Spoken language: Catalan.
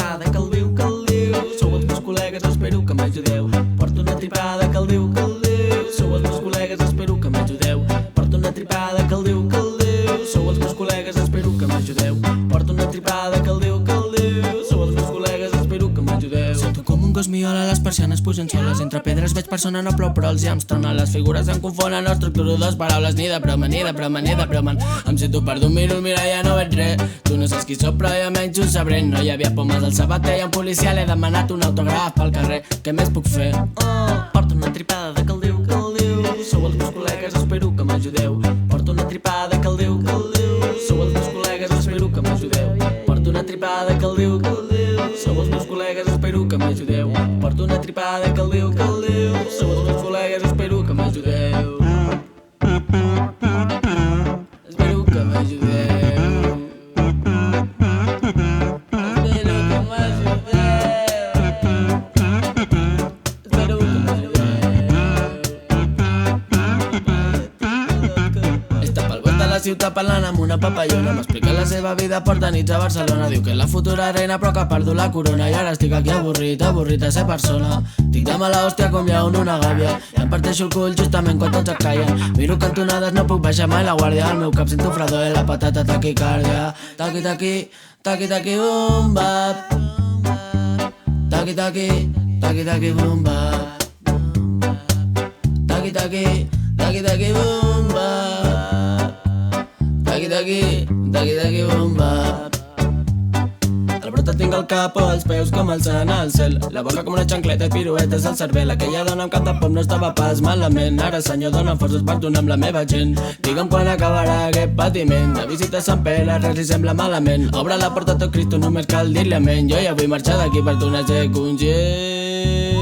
tripada que el diu, sou els meus col·legues, espero que m'ajudeu. Porto una tripada que el diu, sou els meus col·legues, espero que m'ajudeu. Porto una tripada que el diu, sou els meus col·legues, espero que m'ajudeu. Porto una tripada que el diu, sou els meus col·legues, espero que m'ajudeu. Sento com un gos miola, les persianes pugen soles. Entre pedres veig persona, no plou, però els llams tronen. Les figures em confonen, no estructuro dos paraules ni de broma, ni de broma, ni de broma. Em sento perdut, miro el mirall, ja no veig res. Tu no saps qui sóc, però jo menys ho sabré. No hi havia pomes al sabater i un policial he demanat un autògraf pel carrer. Què més puc fer? Porto una tripada de que el diu, sou els meus col·legues, espero que m'ajudeu. Porto una tripada que el diu, sou els meus col·legues, espero que m'ajudeu. Porto una tripada que el diu, sou els meus col·legues, espero que m'ajudeu. Porto una tripada que el diu, sou els meus col·legues, espero que m'ajudeu. Espero que m'ajudeu. Espero que m'ajudeu. Espero que m'ajudeu. Està pel bosc de la ciutat parlant amb una papallona. M'explica la seva vida, porta nits a Barcelona. Diu que és la futura reina però que ha perdut la corona. I ara estic aquí avorrit, avorrit a ser persona. Tinc de mala hòstia com lleó en una gàbia. I em parteixo el cul justament quan tots et callen. Miro cantonades, no puc baixar mai la guàrdia. Al meu cap sento fredor i la patata taquicàrdia. Taqui taqui, taqui taqui bum bap. Taqui taqui, taqui taqui bum bap. Taqui taqui, taqui taqui bum bap. Taqui taqui, taqui taqui bum bap. Al brota tinc el cap o els peus com alçant al cel. La boca com una xancleta i piruetes al cervell. Aquella dona amb canta pop no estava pas malament. Ara senyor dona forces per donar amb la meva gent. Digue'm quan acabarà aquest patiment. De visita a Sant Pere res li sembla malament. Obre la porta a tot Cristo, només cal dir-li amén. Jo ja vull marxar d'aquí per donar-se congent.